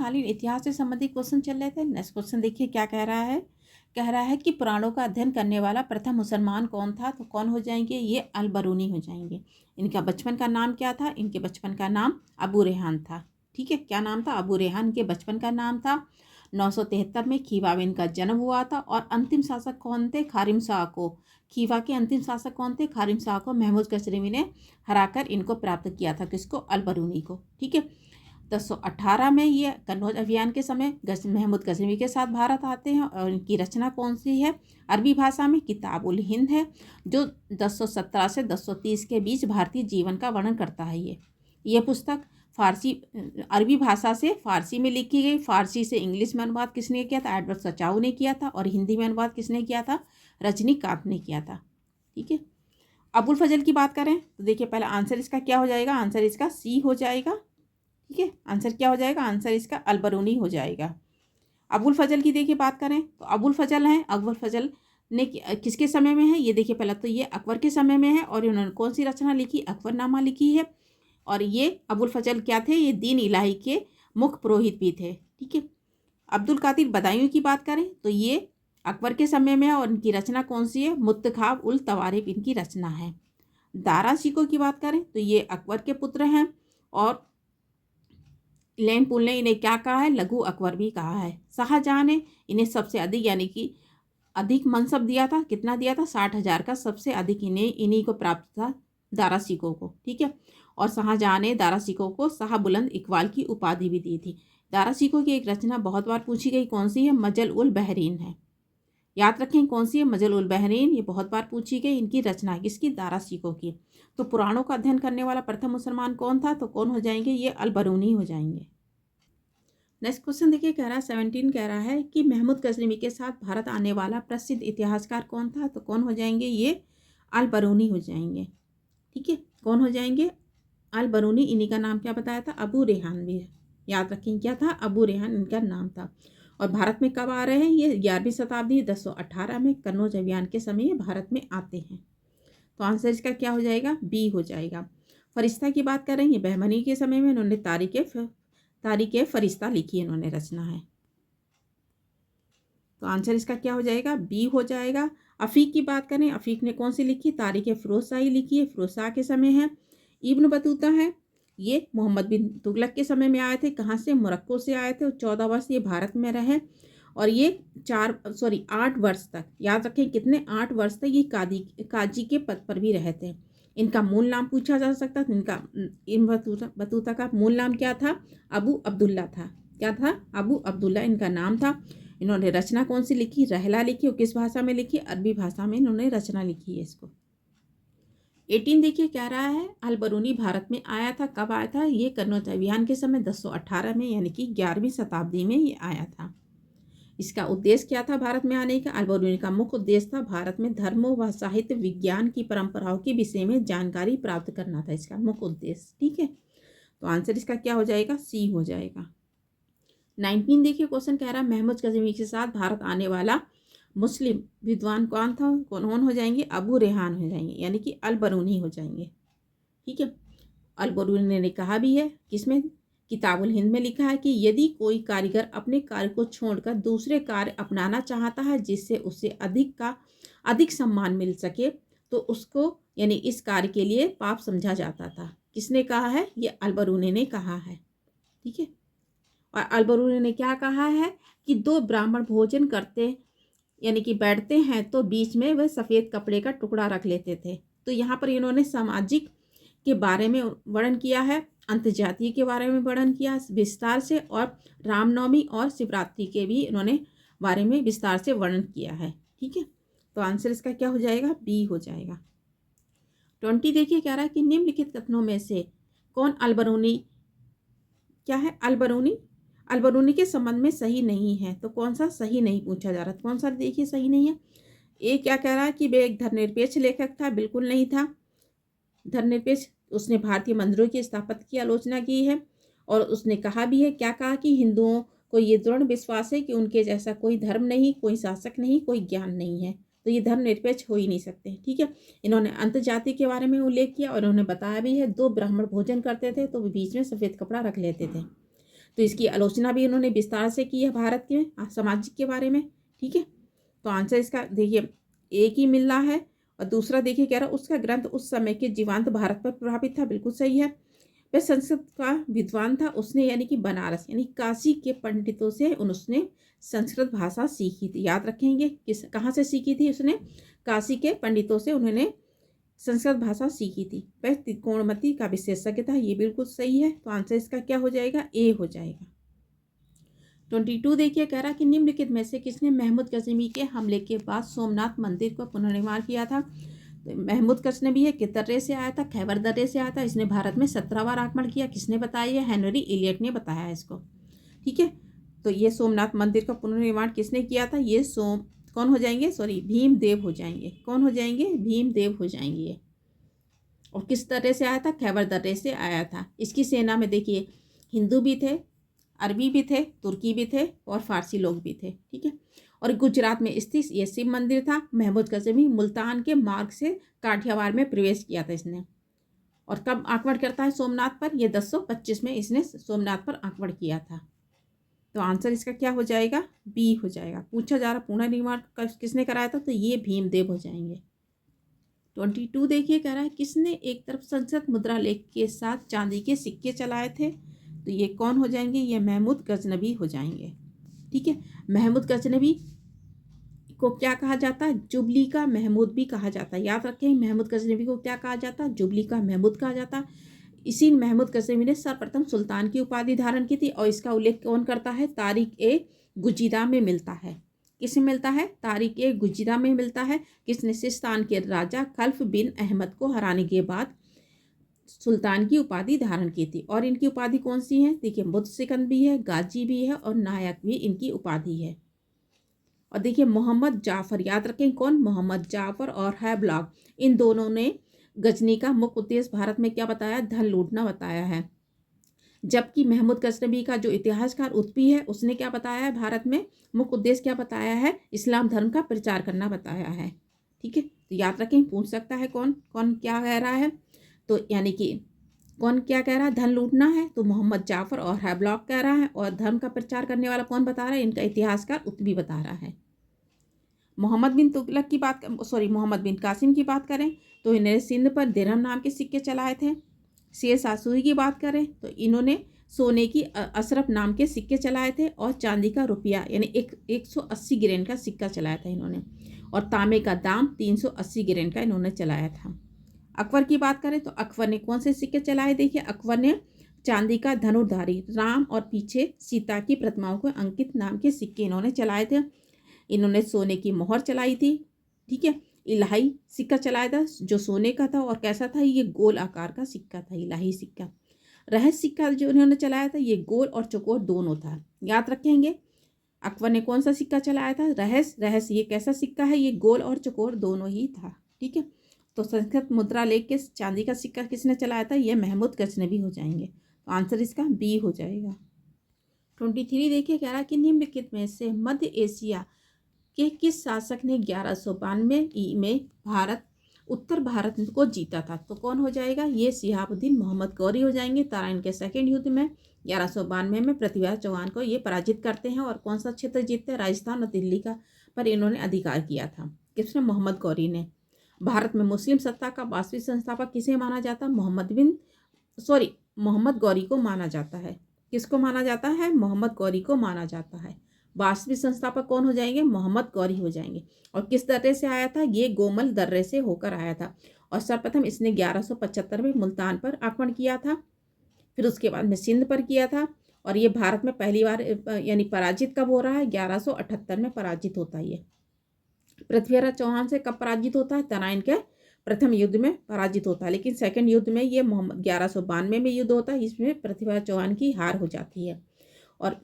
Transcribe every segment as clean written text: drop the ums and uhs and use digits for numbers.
समकालीन इतिहास से संबंधित क्वेश्चन चल रहे थे। नेक्स्ट क्वेश्चन देखिए क्या कह रहा है। कह रहा है कि पुराणों का अध्ययन करने वाला प्रथम मुसलमान कौन था। तो कौन हो जाएंगे, ये अल बरूनी हो जाएंगे। इनका बचपन का नाम क्या था, इनके बचपन का नाम अबू रेहान था। ठीक है, क्या नाम था, अबू रेहान के बचपन का नाम था। 973 में खीवा में इनका जन्म हुआ था। और अंतिम शासक कौन थे, खारिम शाह को, खीवा के अंतिम शासक कौन थे, खारिम शाह को महमूद गजनवी ने हराकर इनको प्राप्त किया था। किसको, अल बरूनी को। ठीक है, 1018 में ये कन्नौज अभियान के समय महमूद गजनवी के साथ भारत आते हैं। और इनकी रचना कौन सी है, अरबी भाषा में किताबुल हिंद है, जो 1017 से 1030 के बीच भारतीय जीवन का वर्णन करता है। ये पुस्तक फारसी अरबी भाषा से फारसी में लिखी गई। फारसी से इंग्लिश में अनुवाद किसने किया था, एडवर्ड सचाऊ ने किया था। और हिंदी में अनुवाद किसने किया था, रजनीकांत ने किया था। ठीक है, अबुल फजल की बात करें तो देखिए पहले आंसर इसका क्या हो जाएगा, आंसर इसका सी हो जाएगा। ठीक है, आंसर क्या हो जाएगा, आंसर इसका अल बरूनी हो जाएगा। अबुल फजल की देखिए बात करें तो अबुल फजल हैं, अबुल फजल ने किसके समय में है, ये देखिए पहले तो ये अकबर के समय में है। और इन्होंने कौन सी रचना लिखी, अकबरनामा लिखी है। और ये अबुल फजल क्या थे, ये दीन इलाही के मुख्य पुरोहित भी थे। ठीक है, अब्दुल कादिर बदायूं की बात करें तो ये अकबर के समय में है। और इनकी रचना कौन सी है, मुत्तखाब उल तवारिफ इनकी रचना है। दारा शिकोह की बात करें तो ये अकबर के पुत्र हैं। और लैंडपुल ने इन्हें क्या कहा है, लघु अकबर भी कहा है। शाहजहां ने इन्हें सबसे अधिक यानी कि अधिक मनसब दिया था, कितना दिया था, 60,000 का सबसे अधिक इन्हीं को प्राप्त था, दारा शिकोह को। ठीक है, और शाहजहां ने दारा शिकोह को शाह बुलंद इकबाल की उपाधि भी दी थी। दारा शिकोह की एक रचना बहुत बार पूछी गई, कौन सी है, मजल उल बहरीन है। याद रखें कौन सी है, मजल उल बहरीन, ये बहुत बार पूछी गई। इनकी रचना है किसकी, दारा शिकोह की। तो पुराणों का अध्ययन करने वाला प्रथम मुसलमान कौन था, तो कौन हो जाएंगे, ये अल बरूनी हो जाएंगे। नेक्स्ट क्वेश्चन देखिए, कह रहा है 17 कह रहा है कि महमूद गजनवी के साथ भारत आने वाला प्रसिद्ध इतिहासकार कौन था। तो कौन हो जाएंगे, ये अल बरूनी हो जाएंगे। ठीक है, कौन हो जाएंगे, अल बरूनी। इन्हीं का नाम क्या बताया था, अबू रेहान भी। याद रखें क्या था, अबू रेहान इनका नाम था। और भारत में कब आ रहे हैं, ये 11वीं शताब्दी 1018 में कन्नौज अभियान के समय ये भारत में आते हैं। तो आंसर इसका क्या हो जाएगा, बी हो जाएगा। फरिश्ता की बात कर रहे हैं, बहमनी के समय में इन्होंने तारीख फरिश्ता लिखी, इन्होंने रचना है। तो आंसर इसका क्या हो जाएगा, बी हो जाएगा। अफीक की बात करें, अफीक ने कौन सी लिखी, तारीख फिरोजशाही लिखी है, फिरोजशाह के समय है। इब्न बतूता है, ये मोहम्मद बिन तुगलक के समय में आए थे। कहाँ से, मोरक्को से आए थे। और 14 वर्ष ये भारत में रहे। और ये 8 वर्ष तक, याद रखें कितने, 8 वर्ष तक ये काजी के पद पर भी रहे थे। इनका मूल नाम पूछा जा सकता था, इनका इब्न बतूता का मूल नाम क्या था, अबू अब्दुल्ला था। क्या था, अबू अब्दुल्ला इनका नाम था। इन्होंने रचना कौन सी लिखी, रहला लिखी। और किस भाषा में लिखी, अरबी भाषा में इन्होंने रचना लिखी है इसको। 18 देखिए क्या रहा है, अल बरूनी भारत में आया था, कब आया था, ये कन्नौज अभियान के समय 1018 में यानी कि 11वीं शताब्दी में ये आया था। इसका उद्देश्य क्या था भारत में आने का, अल बरूनी का मुख्य उद्देश्य था भारत में धर्मों व साहित्य विज्ञान की परंपराओं के विषय में जानकारी प्राप्त करना था इसका मुख्य उद्देश्य। ठीक है, तो आंसर इसका क्या हो जाएगा, सी हो जाएगा। 19 देखिए क्वेश्चन कह रहा है, महमूद गजनवी के साथ भारत आने वाला मुस्लिम विद्वान कौन था, कौन हो जाएंगे, अबू रेहान हो जाएंगे, यानी कि अल बरूनी हो जाएंगे। ठीक है, अल बरूनी ने कहा भी है किसमें, किताबुल हिंद में लिखा है कि यदि कोई कारीगर अपने कार्य को छोड़कर दूसरे कार्य अपनाना चाहता है जिससे उसे अधिक सम्मान मिल सके तो उसको यानी इस कार्य के लिए पाप समझा जाता था। किसने कहा है, ये अल बरूनी ने कहा है। ठीक है, और अल बरूनी ने क्या कहा है कि 2 ब्राह्मण भोजन करते यानी कि बैठते हैं तो बीच में वह सफ़ेद कपड़े का टुकड़ा रख लेते थे। तो यहाँ पर इन्होंने सामाजिक के बारे में वर्णन किया है, अंतर्जातीय के बारे में वर्णन किया विस्तार से। और रामनवमी और शिवरात्रि के भी इन्होंने बारे में विस्तार से वर्णन किया है। ठीक है, तो आंसर इसका क्या हो जाएगा, बी हो जाएगा। 20 देखिए कह रहा है कि निम्नलिखित कथनों में से कौन अल बरूनी क्या है, अल बरूनी के संबंध में सही नहीं है। तो कौन सा सही नहीं पूछा जा रहा, कौन सा देखिए सही नहीं है। ये क्या कह रहा है कि वे एक धर्मनिरपेक्ष लेखक था, बिल्कुल नहीं था धर्मनिरपेक्ष। उसने भारतीय मंदिरों की स्थापत्य की आलोचना की है। और उसने कहा भी है, क्या कहा कि हिंदुओं को ये दृढ़ विश्वास है कि उनके जैसा कोई धर्म नहीं, कोई शासक नहीं, कोई ज्ञान नहीं है, तो ये धर्मनिरपेक्ष हो ही नहीं सकते। ठीक है, इन्होंने अंतर्जाति के बारे में उल्लेख किया और उन्होंने बताया भी है 2 ब्राह्मण भोजन करते थे तो बीच में सफ़ेद कपड़ा रख लेते थे। तो इसकी आलोचना भी इन्होंने विस्तार से की है भारत के सामाजिक के बारे में। ठीक है, तो आंसर इसका देखिए एक ही मिल रहा है। और दूसरा देखिए कह रहा उसका ग्रंथ उस समय के जीवांत भारत पर प्रभावित था, बिल्कुल सही है। वह संस्कृत का विद्वान था, उसने यानी कि बनारस यानी काशी के पंडितों से उसने संस्कृत भाषा सीखी थी। याद रखेंगे किस कहाँ से सीखी थी उसने, काशी के पंडितों से उन्होंने संस्कृत भाषा सीखी थी। वह त्रिकोणमिति का विशेषज्ञ था, ये बिल्कुल सही है। तो आंसर इसका क्या हो जाएगा, ए हो जाएगा। 22 देखिए कह रहा कि निम्नलिखित में से किसने महमूद गजनवी के हमले के बाद सोमनाथ मंदिर का पुनर्निर्माण किया था। तो महमूद गजनवी है किस दर्रे से आया था, खैबर दर्रे से आया था। इसने भारत में 17 बार आक्रमण किया। किसने बताया, हेनरी इलियट ने बताया इसको। ठीक है, तो ये सोमनाथ मंदिर का पुनर्निर्माण किसने किया था, ये कौन हो जाएंगे, सॉरी भीमदेव हो जाएंगे। कौन हो जाएंगे, भीमदेव हो जाएंगे। और किस दर्रे से आया था, खैबर दर्रे से आया था। इसकी सेना में देखिए हिंदू भी थे, अरबी भी थे, तुर्की भी थे और फारसी लोग भी थे। ठीक है, और गुजरात में स्थित ये शिव मंदिर था। महमूद गजनवी मुल्तान के मार्ग से काठियावाड़ में प्रवेश किया था इसने। और कब आक्रमण करता है सोमनाथ पर, यह 1025 में इसने सोमनाथ पर आक्रमण किया था। तो आंसर इसका क्या हो जाएगा, बी हो जाएगा। पूछा जा रहा पुनर्निर्माण किसने कराया था, तो ये भीमदेव हो जाएंगे। 22 देखिए कह रहा है किसने एक तरफ संसद मुद्रा लेख के साथ चांदी के सिक्के चलाए थे। तो ये कौन हो जाएंगे, ये महमूद गजनवी हो जाएंगे। ठीक है, महमूद गजनवी को क्या कहा जाता है, जुबली का महमूद भी कहा जाता है। याद रखें, महमूद गजनवी को क्या कहा जाता है, जुबली का महमूद कहा जाता है। इसी महमूद गजनवी ने सर्वप्रथम सुल्तान की उपाधि धारण की थी। और इसका उल्लेख कौन करता है, तारिक ए गुजिदा में मिलता है। किसमें मिलता है, तारिक ए गुजिदा में मिलता है। किसने, सिस्तान के राजा खल्फ बिन अहमद को हराने के बाद सुल्तान की उपाधि धारण की थी। और इनकी उपाधि कौन सी है, देखिए मुतसिकंद भी है, गाजी भी है और नायक भी इनकी उपाधि है। और देखिए मोहम्मद जाफर, याद रखें कौन, मोहम्मद जाफर और हैब्लॉग, इन दोनों ने गजनी का मुख्य उद्देश्य भारत में क्या बताया, धन लूटना बताया है। जबकि महमूद गजनवी का जो इतिहासकार उत्पी है उसने क्या बताया है, भारत में मुख्य उद्देश्य क्या बताया है, इस्लाम धर्म का प्रचार करना बताया है। ठीक है, तो याद रखें, पूछ सकता है कौन कौन क्या कह रहा है। तो यानी कि कौन क्या कह रहा है, धन लूटना है, तो मोहम्मद जाफर और हैब्लॉक कह रहा है। और धर्म का प्रचार करने वाला कौन बता रहा है, इनका इतिहासकार उत्पी बता रहा है। मोहम्मद बिन तुगलक की बात, सॉरी मोहम्मद बिन कासिम की बात करें तो इन्होंने सिंध पर दिरहम नाम के सिक्के चलाए थे। शेर शाह सूरी की बात करें तो इन्होंने सोने की अशरफ नाम के सिक्के चलाए थे। और चांदी का रुपया यानी 180 ग्रेन का सिक्का चलाया था इन्होंने। और तांबे का दाम 380 ग्रेन का इन्होंने चलाया था। अकबर की बात करें तो अकबर ने कौन से सिक्के चलाए, देखिए अकबर ने चांदी का धनुर्धारी राम और पीछे सीता की प्रतिमाओं को अंकित नाम के सिक्के इन्होंने चलाए थे। इन्होंने सोने की मोहर चलाई थी। ठीक है, इलाही सिक्का चलाया था जो सोने का था। और कैसा था, ये गोल आकार का सिक्का था, इलाही सिक्का। रहस्य सिक्का जो इन्होंने चलाया था ये गोल और चौकोर दोनों था। याद रखेंगे अकबर ने कौन सा सिक्का चलाया था, रहस्य ये कैसा सिक्का है, ये गोल और चौकोर दोनों ही था। ठीक है, तो संस्कृत मुद्रा लेख के चांदी का सिक्का किसने चलाया था, ये महमूद गजनवी हो जाएंगे। तो आंसर इसका बी हो जाएगा। 23 देखिए कह रहा है कि निम्नलिखित में से मध्य एशिया कि किस शासक ने 1192 में उत्तर भारत को जीता था। तो कौन हो जाएगा, ये शिहाबुद्दीन मोहम्मद गौरी हो जाएंगे। तराइन के सेकेंड युद्ध में 1192 में पृथ्वीराज चौहान को ये पराजित करते हैं। और कौन सा क्षेत्र जीतते हैं, राजस्थान और दिल्ली का पर इन्होंने अधिकार किया था। किसने, मोहम्मद गौरी ने। भारत में मुस्लिम सत्ता का वास्तविक संस्थापक किसे माना जाता है, मोहम्मद गौरी को माना जाता है। किसको माना जाता है, मोहम्मद गौरी को माना जाता है। वास्तविक संस्थापक कौन हो जाएंगे, मोहम्मद गौरी हो जाएंगे। और किस दर्रे से आया था, ये गोमल दर्रे से होकर आया था। और सर्वप्रथम इसने 1175 में मुल्तान पर आक्रमण किया था। फिर उसके बाद में सिंध पर किया था। और ये भारत में पहली बार यानी पराजित कब हो रहा है, 1178 में पराजित होता है। ये पृथ्वीराज चौहान से कब पराजित होता है, तराइन के प्रथम युद्ध में पराजित होता है। लेकिन सेकंड युद्ध में ये 1192 में युद्ध होता है, इसमें पृथ्वीराज चौहान की हार हो जाती है। और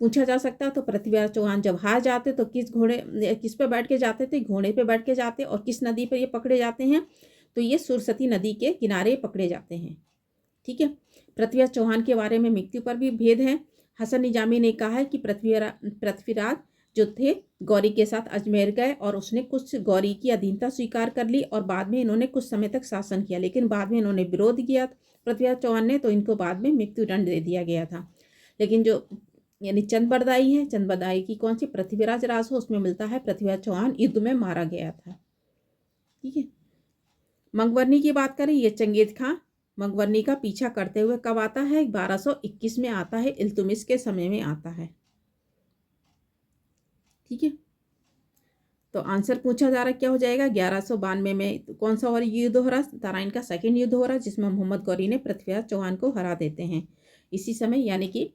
पूछा जा सकता है तो पृथ्वीराज चौहान जब हार जाते तो किस पे बैठ के जाते थे, घोड़े पे बैठ के जाते। और किस नदी पर ये पकड़े जाते हैं, तो ये सुरसती नदी के किनारे पकड़े जाते हैं। ठीक है, पृथ्वीराज चौहान के बारे में मृत्यु पर भी भेद है। हसन निजामी ने कहा है कि पृथ्वीराज जो थे गौरी के साथ अजमेर गए और उसने कुछ गौरी की अधीनता स्वीकार कर ली। और बाद में इन्होंने कुछ समय तक शासन किया, लेकिन बाद में इन्होंने विरोध किया पृथ्वीराज चौहान ने, तो इनको बाद में मृत्यु दंड दे दिया गया था। लेकिन जो यानी चंद बरदाई है, चंद बरदाई की कौन सी पृथ्वीराज रासो, उसमें मिलता है पृथ्वीराज चौहान युद्ध में मारा गया था। ठीक है। मंगवर्नी की बात करें, ये चंगेज खां मंगवर्नी का पीछा करते हुए कब आता है? 1221 में आता है, इल्तुतमिश के समय में आता है। ठीक है। तो आंसर पूछा जा रहा क्या हो जाएगा? 1192 में कौन सा और युद्ध हो रहा? तराइन का सेकंड युद्ध हो रहा, जिसमें मोहम्मद गौरी ने पृथ्वीराज चौहान को हरा देते हैं इसी समय, यानी कि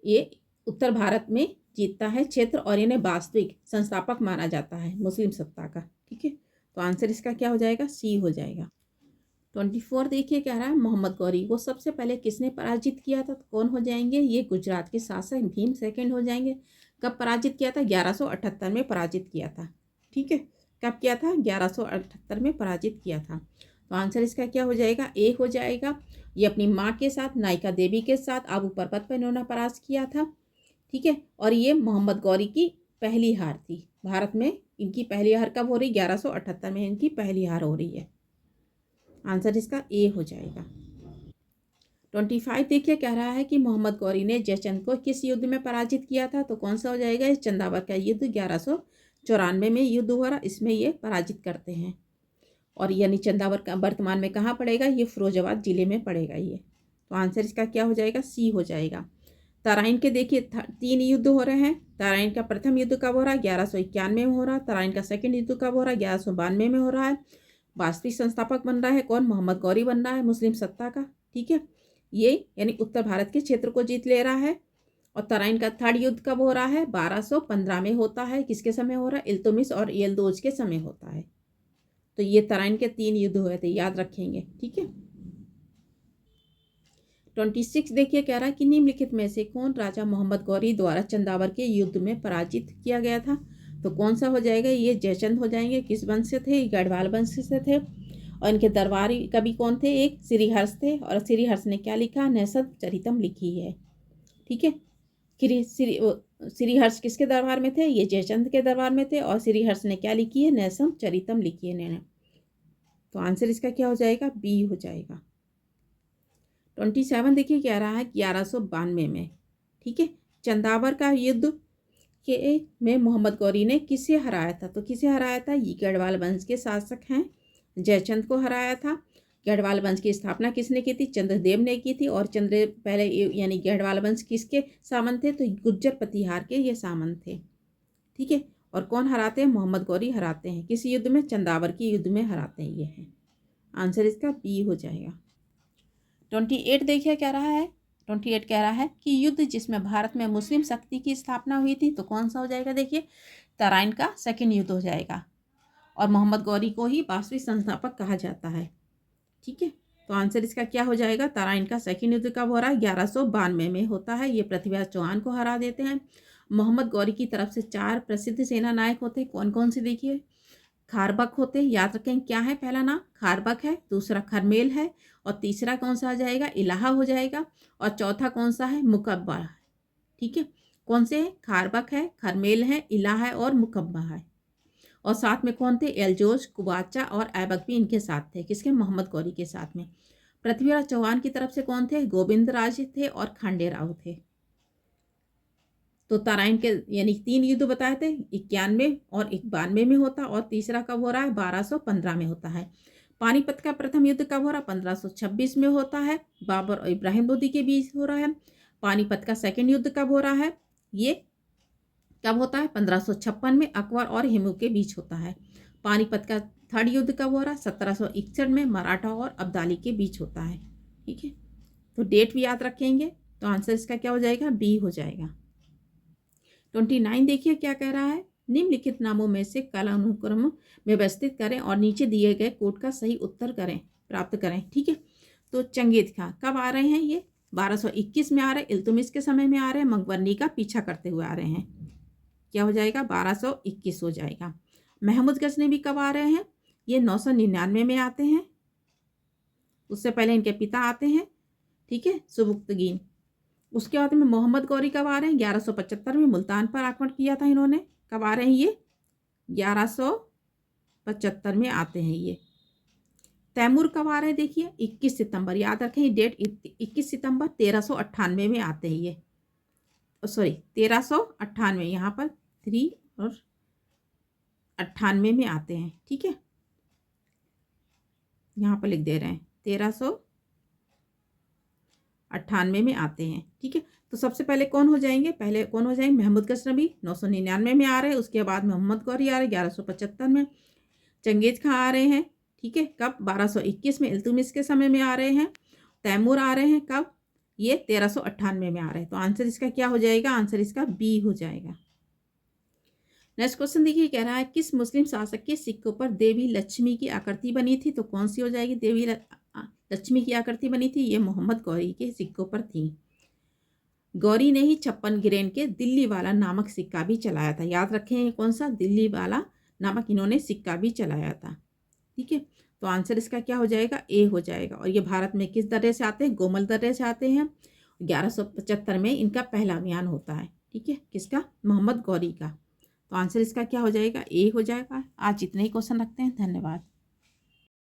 ये उत्तर भारत में जीतता है क्षेत्र और इन्हें वास्तविक संस्थापक माना जाता है मुस्लिम सत्ता का। ठीक है। तो आंसर इसका क्या हो जाएगा? सी हो जाएगा। 24 देखिए क्या रहा है, मोहम्मद गौरी को सबसे पहले किसने पराजित किया था? तो कौन हो जाएंगे? ये गुजरात के शासक भीम सेकंड हो जाएंगे। कब पराजित किया था? 1178 में पराजित किया था। ठीक है। कब किया था? 1178 में पराजित किया था। तो आंसर इसका क्या हो जाएगा? ए हो जाएगा। ये अपनी माँ के साथ, नायिका देवी के साथ आबू पर्वत पर इन्होंने परास्त किया था। ठीक है। और ये मोहम्मद गौरी की पहली हार थी भारत में। इनकी पहली हार कब हो रही? 1178 में इनकी पहली हार हो रही है। आंसर इसका ए हो जाएगा। 25 देखिए कह रहा है कि मोहम्मद गौरी ने जयचंद को किस युद्ध में पराजित किया था? तो कौन सा हो जाएगा? इस चंदावर का युद्ध 1194 में युद्ध हुआ रहा, इसमें ये पराजित करते हैं। और यानी चंदावर का वर्तमान में कहाँ पड़ेगा? ये फिरोजाबाद जिले में पड़ेगा ये। तो आंसर इसका क्या हो जाएगा? सी हो जाएगा। तराइन के देखिए 3 युद्ध हो रहे हैं। तराइन का प्रथम युद्ध कब हो रहा है? 1191 में हो रहा है। तराइन का सेकंड युद्ध कब हो रहा है? 1192 में हो रहा है। वास्तविक संस्थापक बन रहा है कौन? मोहम्मद गौरी बन रहा है मुस्लिम सत्ता का। ठीक है। ये यानी उत्तर भारत के क्षेत्र को जीत ले रहा है। और तराइन का थर्ड युद्ध कब हो रहा है? 1215 में होता है। किसके समय हो रहा है? इल्तुतमिश और यल्दोज के समय होता है। तो ये तराइन के 3 युद्ध हुए थे, याद रखेंगे। ठीक है। 26 देखिए कह रहा है कि निम्नलिखित में से कौन राजा मोहम्मद गौरी द्वारा चंदावर के युद्ध में पराजित किया गया था? तो कौन सा हो जाएगा? ये जयचंद हो जाएंगे। किस वंश से थे? गढ़वाल वंश से थे। और इनके दरबारी कवि कौन थे? एक श्रीहर्ष थे। और श्रीहर्ष ने क्या लिखा? नैषध चरितम लिखी है। ठीक है। श्रीहर्ष किसके दरबार में थे? ये जयचंद के दरबार में थे। और श्रीहर्ष ने क्या लिखी है? नैषध चरितम लिखी है। तो आंसर इसका क्या हो जाएगा? बी हो जाएगा। 27 देखिए कह रहा है 1192 में। ठीक है। चंदावर का युद्ध के में मोहम्मद गौरी ने किसे हराया था? तो किसे हराया था? ये गढ़वाल वंश के शासक हैं, जयचंद को हराया था। गढ़वाल वंश की स्थापना किसने की थी? चंद्रदेव ने की थी। और चंद्र पहले यानी गढ़वाल वंश किसके सामंत थे? तो गुज्जर प्रतिहार के ये सामंत थे। ठीक है। और कौन हराते हैं? मोहम्मद गौरी हराते हैं। किस युद्ध में? चंदावर के युद्ध में हराते हैं ये हैं। आंसर इसका बी हो जाएगा। 28 देखिए क्या रहा है। 28 कह रहा है कि युद्ध जिसमें भारत में मुस्लिम शक्ति की स्थापना हुई थी, तो कौन सा हो जाएगा? देखिए तराइन का सेकंड युद्ध हो जाएगा। और मोहम्मद गौरी को ही वास्तविक संस्थापक कहा जाता है। ठीक है। तो आंसर इसका क्या हो जाएगा? तराइन का सेकंड युद्ध कब हो रहा है? 1192 में होता है। ये पृथ्वीराज चौहान को हरा देते हैं। मोहम्मद गौरी की तरफ से 4 प्रसिद्ध सेना नायक होते हैं। कौन कौन से? देखिए खारबक होते हैं, याद रखें क्या है? पहला नाम खारबक है, दूसरा खरमेल है, और तीसरा कौन सा आ जाएगा? इलाहा हो जाएगा। और चौथा कौन सा है? मुकब्बा है। ठीक है। कौन से है? खारबक है, खरमेल है, इलाहा है और मुकब्बा है। और साथ में कौन थे? एलजोज, कुबाचा और ऐबक भी इनके साथ थे। किसके? मोहम्मद गौरी के साथ में। पृथ्वीराज चौहान की तरफ से कौन थे? गोविंद राज थे और खांडे राव थे। तो तराइन के यानी 3 युद्ध बताए थे, 91 और 92 में होता। और तीसरा कब हो रहा है? 1215 में होता है। पानीपत का प्रथम युद्ध कब हो रहा है? 1526 में होता है। बाबर और इब्राहिम लोदी के बीच हो रहा है। पानीपत का सेकंड युद्ध कब हो रहा है? ये कब होता है? 1556 में अकबर और हिमू के बीच होता है। पानीपत का थर्ड युद्ध कब हो रहा है? 1761 में मराठा और अब्दाली के बीच होता है। ठीक है। तो डेट भी याद रखेंगे। तो आंसर इसका क्या हो जाएगा? बी हो जाएगा। 29 देखिए क्या कह रहा है। निम्नलिखित नामों में से कालानुक्रम में व्यवस्थित करें और नीचे दिए गए कोड का सही उत्तर प्राप्त करें। ठीक है। तो चंगेज खां कब आ रहे हैं? ये 1221 में आ रहे हैं, इल्तुतमिश के समय में आ रहे हैं, मंगवर्नी का पीछा करते हुए आ रहे हैं। क्या हो जाएगा? 1221 हो जाएगा। महमूद गजनवी कब आ रहे हैं? ये 999 में आते हैं। उससे पहले इनके पिता आते हैं। ठीक है, सुबुक्तगीन। उसके बाद में मोहम्मद गौरी कब आ रहे हैं? 1175 में मुल्तान पर आक्रमण किया था इन्होंने। कब आ रहे हैं ये? 1175 में आते हैं ये। तैमूर कब आ रहे हैं? देखिए 21 सितंबर, याद रखें ये डेट। 21 सितंबर 1398 में आते हैं ये। सॉरी 1398, यहाँ पर 3 और 98 में आते हैं। ठीक है, यहाँ पर लिख दे रहे हैं 1398 में आते हैं। ठीक है, तो सबसे पहले कौन हो जाएंगे, पहले कौन हो जाएंगे, महमूद गजनवी 999 में आ रहे हैं। उसके बाद मोहम्मद गौरी आ रहे हैं 1175 में। चंगेज खां आ रहे हैं, ठीक है, कब, 1221 में इल्तुतमिश के समय में आ रहे हैं। तैमूर आ रहे हैं कब, ये 1398 में आ रहे हैं। तो आंसर इसका क्या हो जाएगा, आंसर इसका बी हो जाएगा। नेक्स्ट क्वेश्चन देखिए, कह रहा है किस मुस्लिम शासक के सिक्कों पर देवी लक्ष्मी की आकृति बनी थी, तो कौन सी हो जाएगी, देवी लक्ष्मी की आकृति बनी थी, ये मोहम्मद गौरी के सिक्कों पर थी। गौरी ने ही 56 ग्रेन के दिल्ली वाला नामक सिक्का भी चलाया था। याद रखें कौन सा, दिल्ली वाला नामक इन्होंने सिक्का भी चलाया था। ठीक है, तो आंसर इसका क्या हो जाएगा, ए हो जाएगा। और ये भारत में किस दर्रे से आते हैं, गोमल दर्रे से आते हैं। 1175 में इनका पहला अभियान होता है। ठीक है, किसका, मोहम्मद गौरी का। तो आंसर इसका क्या हो जाएगा, ए हो जाएगा। आज इतने ही क्वेश्चन रखते हैं, धन्यवाद।